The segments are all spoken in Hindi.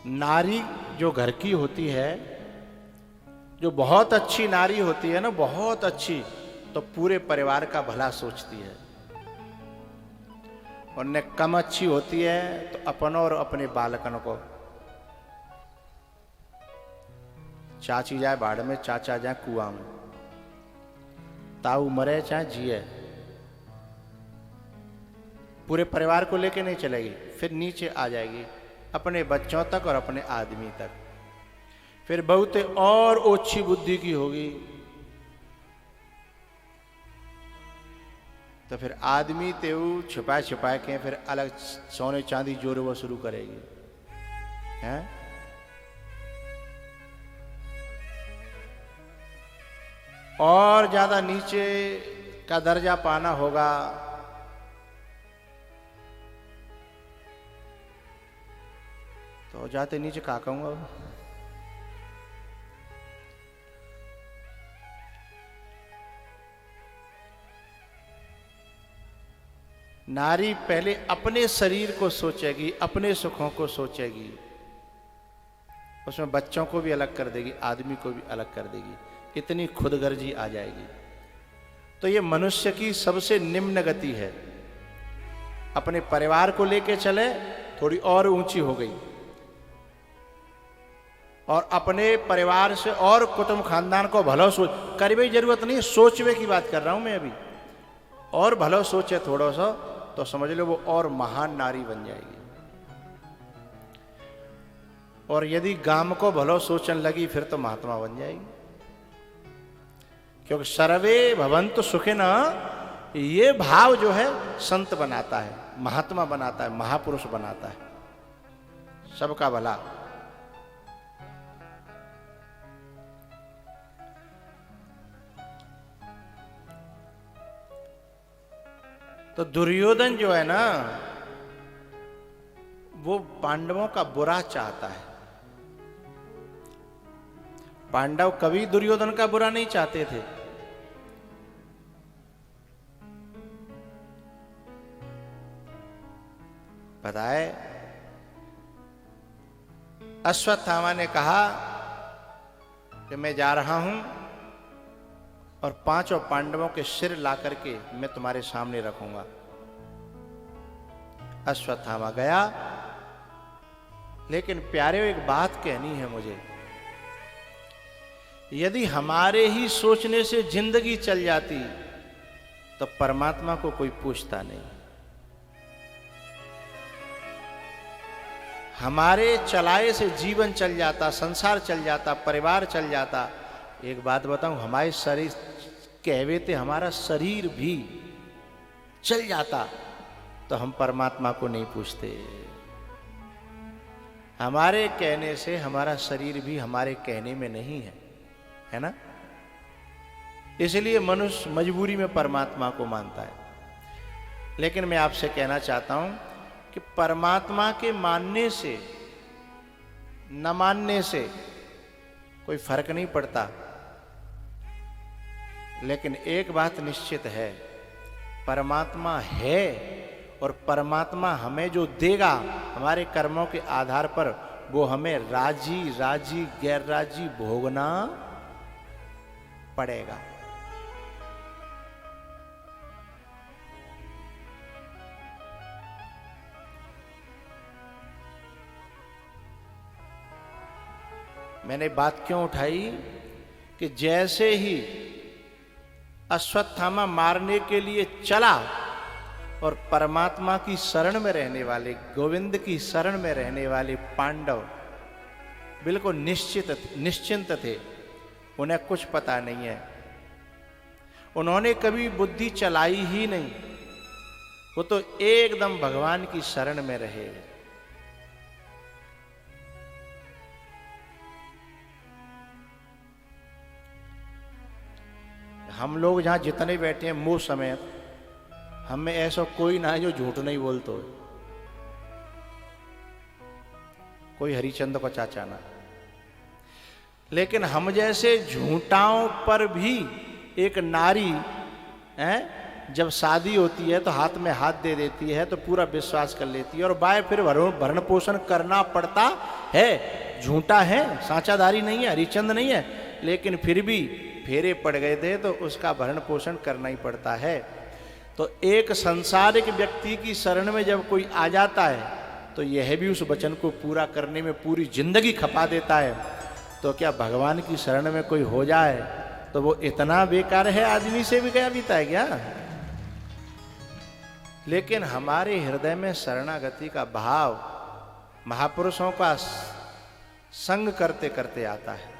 नारी जो घर की होती है, जो बहुत अच्छी नारी होती है ना, बहुत अच्छी, तो पूरे परिवार का भला सोचती है। और न कम अच्छी होती है तो अपन और अपने बालकन को। चाची जाए बाढ़ में, चाचा जाए कुआं में, ताऊ मरे चाहे जिए, पूरे परिवार को लेके नहीं चलेगी, फिर नीचे आ जाएगी अपने बच्चों तक और अपने आदमी तक। फिर बहुत और ओछी बुद्धि की होगी तो फिर आदमी तेऊ छुपा छुपा के फिर अलग सोने चांदी जोड़े वो शुरू करेगी, हैं? और ज्यादा नीचे का दर्जा पाना होगा तो जाते नीचे का कहूंगा। नारी पहले अपने शरीर को सोचेगी, अपने सुखों को सोचेगी, उसमें बच्चों को भी अलग कर देगी, आदमी को भी अलग कर देगी, इतनी खुदगर्जी आ जाएगी। तो ये मनुष्य की सबसे निम्न गति है। अपने परिवार को लेके चले थोड़ी और ऊंची हो गई, और अपने परिवार से और कुटुंब खानदान को भलो सोच करवे जरूरत नहीं, सोचवे की बात कर रहा हूं मैं अभी। और भलो सोचे थोड़ा सा तो समझ लो वो और महान नारी बन जाएगी। और यदि गांव को भलो सोचने लगी फिर तो महात्मा बन जाएगी। क्योंकि सर्वे भवन्तु सुखिनः, ये भाव जो है संत बनाता है, महात्मा बनाता है, महापुरुष बनाता है, सबका भला। तो दुर्योधन जो है ना, वो पांडवों का बुरा चाहता है। पांडव कभी दुर्योधन का बुरा नहीं चाहते थे। पता है, अश्वत्थामा ने कहा कि मैं जा रहा हूं और 5 पांडवों के सिर ला करके मैं तुम्हारे सामने रखूंगा। अश्वत्थामा गया, लेकिन प्यारे एक बात कहनी है मुझे। यदि हमारे ही सोचने से जिंदगी चल जाती तो परमात्मा को कोई पूछता नहीं। हमारे चलाए से जीवन चल जाता, संसार चल जाता, परिवार चल जाता। एक बात बताऊं, हमारे शरीर कहवे थे, हमारा शरीर भी चल जाता तो हम परमात्मा को नहीं पूछते। हमारे कहने से हमारा शरीर भी हमारे कहने में नहीं है ना? इसलिए मनुष्य मजबूरी में परमात्मा को मानता है। लेकिन मैं आपसे कहना चाहता हूं कि परमात्मा के मानने से न मानने से कोई फर्क नहीं पड़ता। लेकिन एक बात निश्चित है, परमात्मा है और परमात्मा हमें जो देगा हमारे कर्मों के आधार पर, वो हमें राजी राजी गैर राजी भोगना पड़ेगा। मैंने बात क्यों उठाई कि जैसे ही अश्वत्थामा मारने के लिए चला और परमात्मा की शरण में रहने वाले, गोविंद की शरण में रहने वाले पांडव बिल्कुल निश्चिंत थे। उन्हें कुछ पता नहीं है, उन्होंने कभी बुद्धि चलाई ही नहीं। वो तो एकदम भगवान की शरण में रहे। हम लोग जहां जितने बैठे हैं मुंह समेत, हम में ऐसा कोई ना है जो झूठ नहीं बोलते हो। कोई हरिचंद को चाचा ना। लेकिन हम जैसे झूठाओं पर भी एक नारी है जब शादी होती है तो हाथ में हाथ दे देती है, तो पूरा विश्वास कर लेती है, और बाय फिर भरण पोषण करना पड़ता है। झूठा है, साचाधारी नहीं है, हरिचंद नहीं है, लेकिन फिर भी फेरे पड़ गए थे तो उसका भरण पोषण करना ही पड़ता है। तो एक संसारिक व्यक्ति की शरण में जब कोई आ जाता है तो यह भी उस वचन को पूरा करने में पूरी जिंदगी खपा देता है। तो क्या भगवान की शरण में कोई हो जाए तो वो इतना बेकार है, आदमी से भी गया बीता है क्या? लेकिन हमारे हृदय में शरणागति का भाव महापुरुषों का संग करते करते आता है।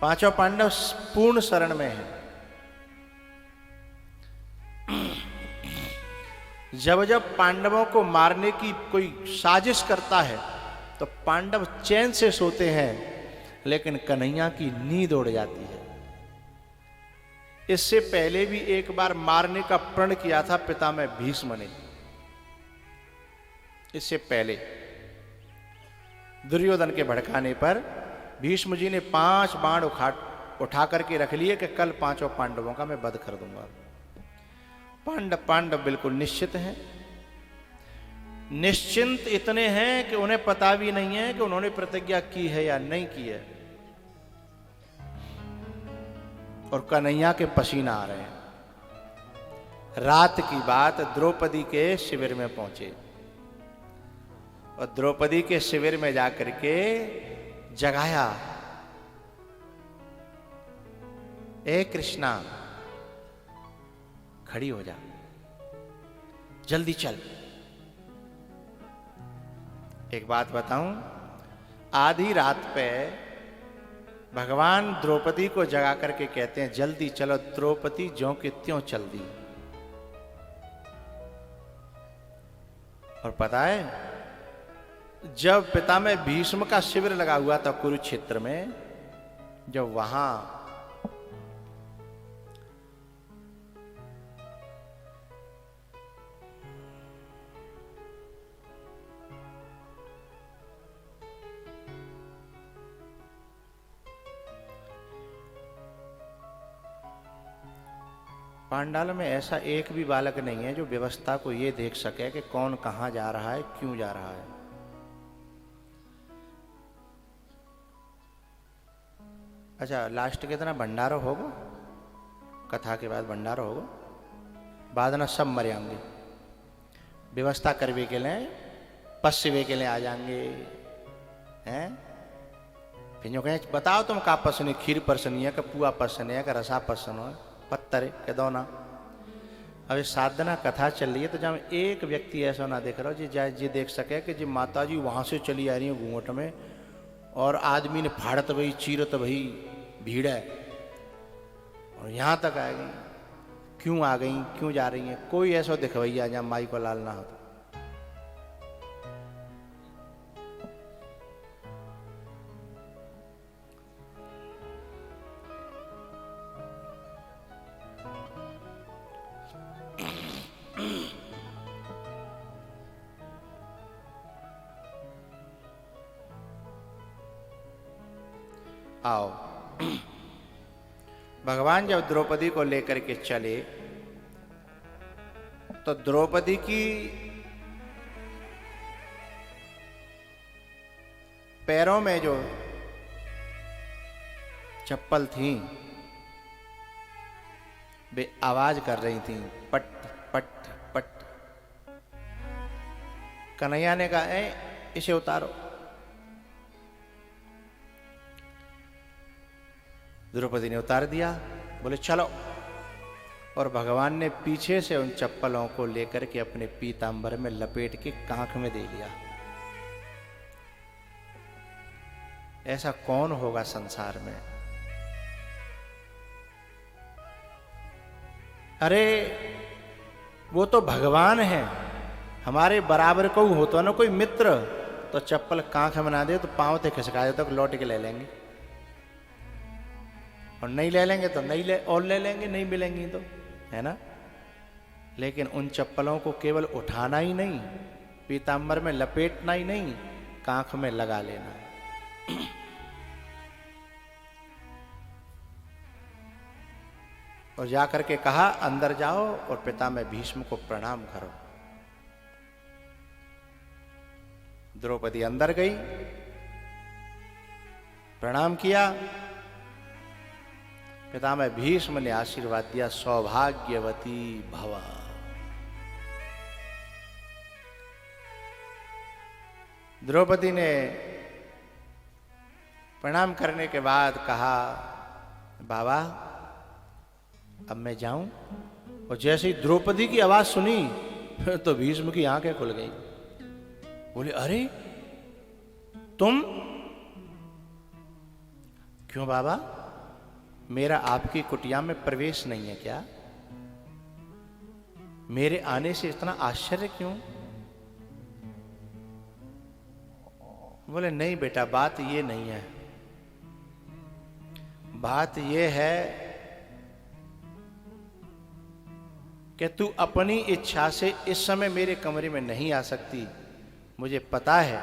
पांचों पांडव पूर्ण शरण में हैं। जब जब पांडवों को मारने की कोई साजिश करता है तो पांडव चैन से सोते हैं, लेकिन कन्हैया की नींद उड़ जाती है। इससे पहले भी एक बार मारने का प्रण किया था पितामह भीष्म ने। इससे पहले दुर्योधन के भड़काने पर भीष्म जी ने 5 बाण उठा करके रख लिए कि कल पांचों पांडवों का मैं वध कर दूंगा। पांडव बिल्कुल निश्चित हैं, निश्चिंत इतने हैं कि उन्हें पता भी नहीं है कि उन्होंने प्रतिज्ञा की है या नहीं की है। और कन्हैया के पसीना आ रहे हैं। रात की बात, द्रौपदी के शिविर में पहुंचे और द्रौपदी के शिविर में जाकर के जगाया, ए कृष्णा खड़ी हो जा, जल्दी चल। एक बात बताऊं, आधी रात पे भगवान द्रौपदी को जगा करके कहते हैं जल्दी चलो। द्रौपदी ज्यों की त्यों चल दी। और पता है, जब पितामह भीष्म का शिविर लगा हुआ था कुरुक्षेत्र में, जब वहां पांडाल में ऐसा एक भी बालक नहीं है जो व्यवस्था को यह देख सके कि कौन कहां जा रहा है, क्यों जा रहा है। अच्छा, लास्ट के दिन भंडारा होगा, कथा के बाद भंडारा होगा, बाद में सब मर जाएंगे। व्यवस्था करवे के लिए, पश्चिवे के लिए आ जाएंगे हैं। फिर जो कहें बताओ तुम का पसंद है, खीर पसंद है, कि पुआ पसंद है, कि रसा पसंद है, पत्थर के दो ना। अभी साधना कथा चल रही है तो जब एक व्यक्ति ऐसा ना देख रहा हो जी देख सके कि जी माता जी वहां से चली आ रही है घूंघट में, और आदमी ने फाड़त भई चीरत भई भीड़ है, और यहां तक आ गई, क्यों आ गई, क्यों जा रही है। कोई ऐसा दिखवैया जहां माई को लाल ना हो। आओ, भगवान जब द्रौपदी को लेकर के चले तो द्रौपदी की पैरों में जो चप्पल थी वे आवाज कर रही थी, पट पट पट। कन्हैया ने कहा इसे उतारो। द्रौपदी ने उतार दिया, बोले चलो। और भगवान ने पीछे से उन चप्पलों को लेकर के अपने पीतांबर में लपेट के कांख में दे लिया। ऐसा कौन होगा संसार में? अरे वो तो भगवान है, हमारे बराबर को होता ना कोई मित्र, तो चप्पल कांख में ना दे तो पांव थे खिसका दे तो लौट के ले लेंगे, और नहीं ले लेंगे तो नहीं ले और ले लेंगे, नहीं मिलेंगी तो, है ना। लेकिन उन चप्पलों को केवल उठाना ही नहीं, पीतांबर में लपेटना ही नहीं, कांख में लगा लेना। और जाकर के कहा अंदर जाओ और पितामह भीष्म को प्रणाम करो। द्रौपदी अंदर गई, प्रणाम किया। पितामह भीष्म ने आशीर्वाद दिया, सौभाग्यवती भव। द्रौपदी ने प्रणाम करने के बाद कहा, बाबा अब मैं जाऊं? और जैसे ही द्रौपदी की आवाज सुनी तो भीष्म की आंखें खुल गई। बोले, अरे तुम? क्यों बाबा, मेरा आपकी कुटिया में प्रवेश नहीं है क्या? मेरे आने से इतना आश्चर्य क्यों? बोले, नहीं बेटा, बात ये नहीं है। बात ये है कि तू अपनी इच्छा से इस समय मेरे कमरे में नहीं आ सकती। मुझे पता है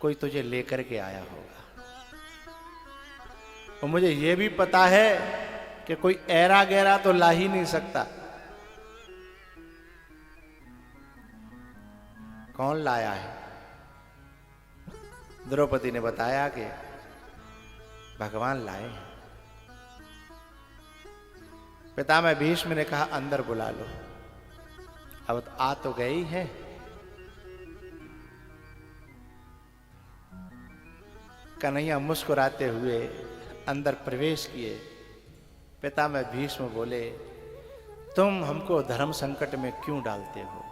कोई तुझे लेकर के आया होगा, और मुझे यह भी पता है कि कोई ऐरा गैरा तो ला ही नहीं सकता। कौन लाया है? द्रौपदी ने बताया कि भगवान लाए हैं। पितामह भीष्म ने कहा, अंदर बुला लो। अब आ तो गई है। कन्हैया मुस्कुराते हुए अंदर प्रवेश किए। पितामह भीष्म बोले, तुम हमको धर्म संकट में क्यों डालते हो?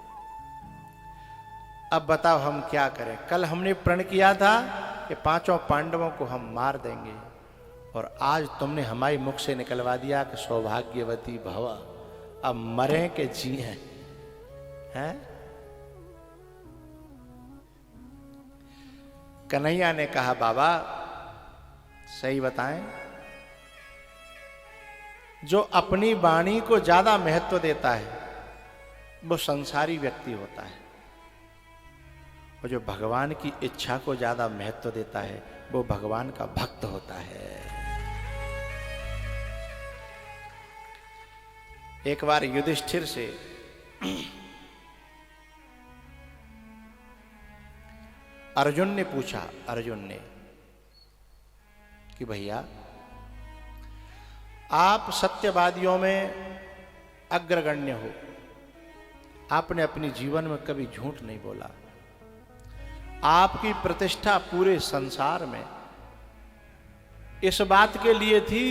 अब बताओ हम क्या करें? कल हमने प्रण किया था कि पांचों पांडवों को हम मार देंगे, और आज तुमने हमारे मुख से निकलवा दिया कि सौभाग्यवती भव। अब मरें कि जिएं? हैं? कन्हैया ने कहा, बाबा सही बताएं, जो अपनी वाणी को ज्यादा महत्व देता है वो संसारी व्यक्ति होता है, और जो भगवान की इच्छा को ज्यादा महत्व देता है वो भगवान का भक्त होता है। एक बार युधिष्ठिर से अर्जुन ने पूछा, कि भैया आप सत्यवादियों में अग्रगण्य हो, आपने अपने जीवन में कभी झूठ नहीं बोला, आपकी प्रतिष्ठा पूरे संसार में इस बात के लिए थी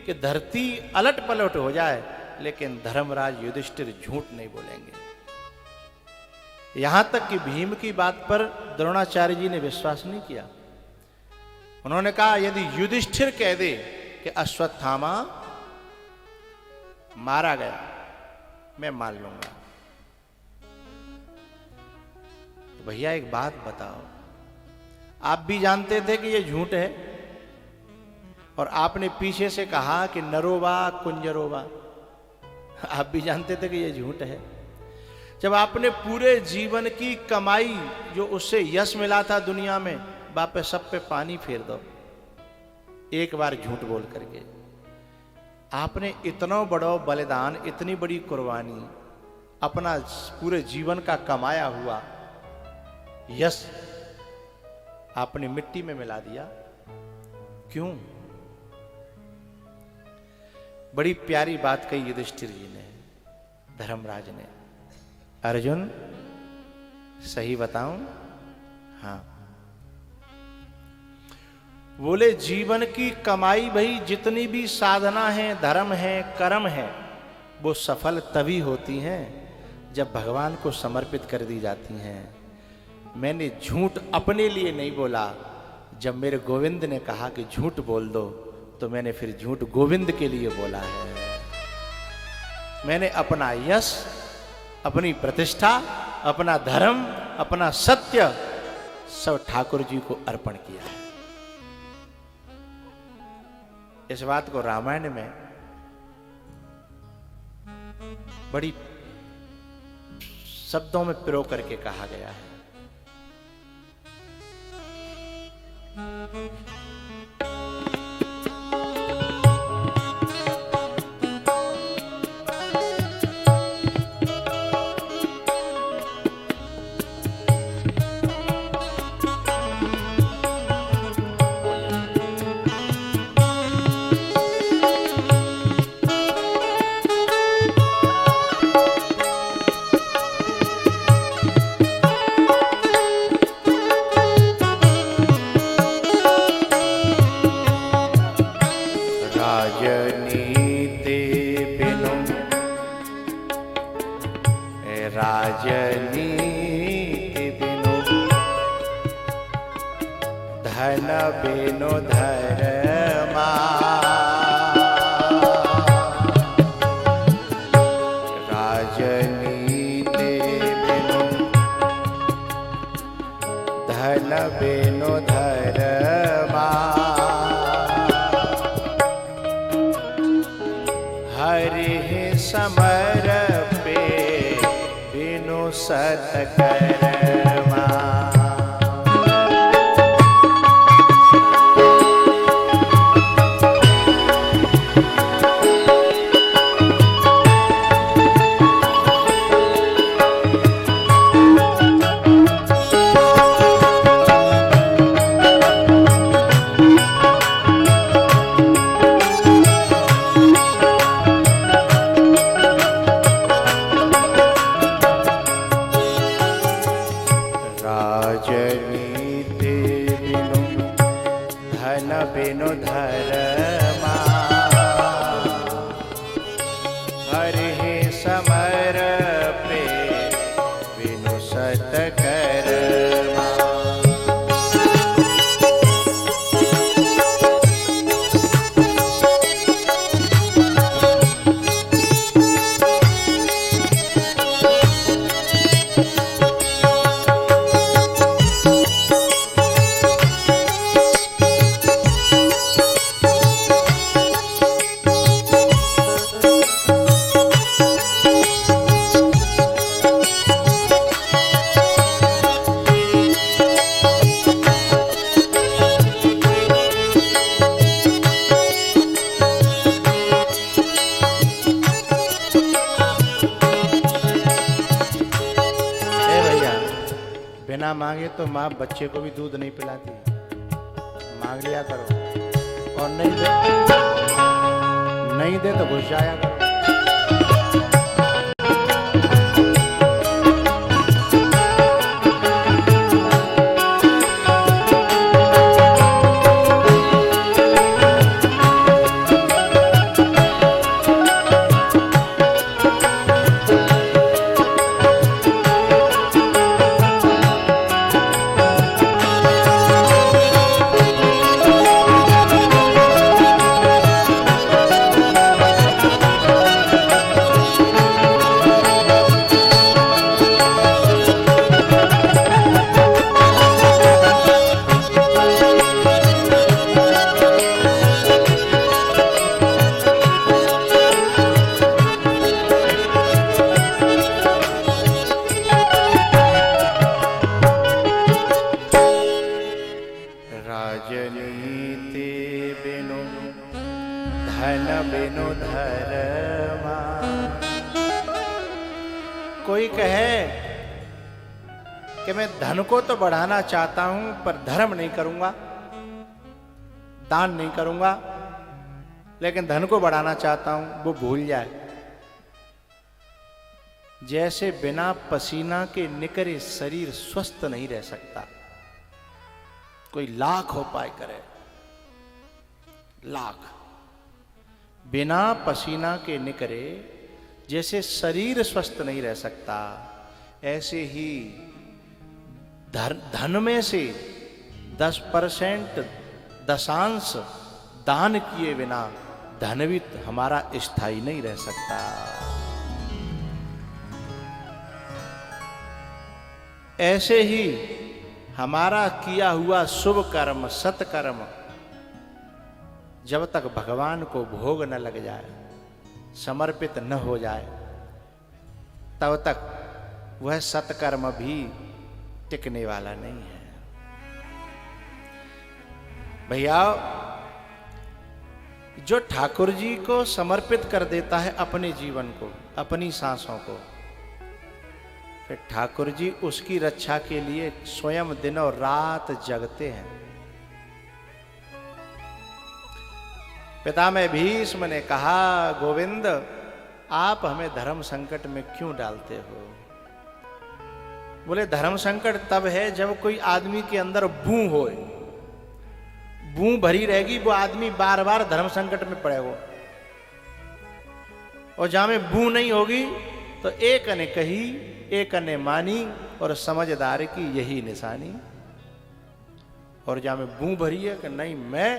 कि धरती अलट पलट हो जाए, लेकिन धर्मराज युधिष्ठिर झूठ नहीं बोलेंगे। यहां तक कि भीम की बात पर द्रोणाचार्य जी ने विश्वास नहीं किया। उन्होंने कहा, यदि युधिष्ठिर कह दे कि अश्वत्थामा मारा गया, मैं मान लूंगा। तो भैया एक बात बताओ, आप भी जानते थे कि यह झूठ है, और आपने पीछे से कहा कि नरोवा कुंजरोवा, आप भी जानते थे कि यह झूठ है। जब आपने पूरे जीवन की कमाई जो उससे यश मिला था दुनिया में, वापस सब पे पानी फेर दो एक बार झूठ बोल करके। आपने इतना बड़ा बलिदान, इतनी बड़ी कुर्बानी, अपना पूरे जीवन का कमाया हुआ यश आपने मिट्टी में मिला दिया। क्यों? बड़ी प्यारी बात कही युधिष्ठिर जी ने, धर्मराज ने। अर्जुन सही बताऊं? हाँ। बोले, जीवन की कमाई भाई जितनी भी साधना है, धर्म है, कर्म है, वो सफल तभी होती हैं जब भगवान को समर्पित कर दी जाती हैं। मैंने झूठ अपने लिए नहीं बोला। जब मेरे गोविंद ने कहा कि झूठ बोल दो, तो मैंने फिर झूठ गोविंद के लिए बोला है। मैंने अपना यश, अपनी प्रतिष्ठा, अपना धर्म, अपना सत्य सब ठाकुर जी को अर्पण किया है। इस बात को रामायण में बड़ी शब्दों में पिरो करके कहा गया है। राजनीति बिनु धन बिनु धर्मा, राजनीति बिनु धन बिनु धर्मा, हरि समर पे बिनु सत्कर्मा। राजनीति बिनु धन बिनु धर्मा, हरि समर पे बिनु सत्कर्मा। बिना मांगे तो माँ बच्चे को भी दूध नहीं पिलाती, मांग लिया करो, और नहीं दे तो घुस जाया करो। राजनीति बिनु धन बिनु धर्मा। कोई कहे कि मैं धन को तो बढ़ाना चाहता हूं पर धर्म नहीं करूंगा, दान नहीं करूंगा, लेकिन धन को बढ़ाना चाहता हूं, वो भूल जाए। जैसे बिना पसीना के निकरे शरीर स्वस्थ नहीं रह सकता। कोई लाख उपाय करे, लाख, बिना पसीना के निकरे जैसे शरीर स्वस्थ नहीं रह सकता, ऐसे ही धन में से 10% दशांश दान किए बिना धनवित हमारा स्थायी नहीं रह सकता। ऐसे ही हमारा किया हुआ शुभ कर्म, सत्कर्म जब तक भगवान को भोग न लग जाए, समर्पित न हो जाए, तब तक वह सत्कर्म भी टिकने वाला नहीं है। भैया, जो ठाकुर जी को समर्पित कर देता है अपने जीवन को, अपनी सांसों को, फिर ठाकुर जी उसकी रक्षा के लिए स्वयं दिन और रात जगते हैं। पितामह भीष्म ने कहा, गोविंद आप हमें धर्म संकट में क्यों डालते हो? बोले धर्म संकट तब है जब कोई आदमी के अंदर बू होए, बू भरी रहेगी, वो आदमी बार बार धर्म संकट में पड़ेगा। और जहां में बू नहीं होगी तो एक ने कही, एक ने मानी, और समझदार की यही निशानी। और जहां में बू भरी है कि नहीं मैं,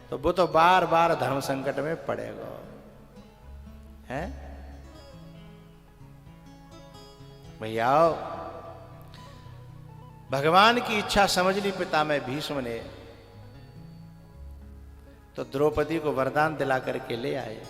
तो वो तो बार बार धर्म संकट में पड़ेगा। हैं भैया, भगवान की इच्छा समझ ली पितामह भीष्म ने, तो द्रौपदी को वरदान दिला करके ले आए।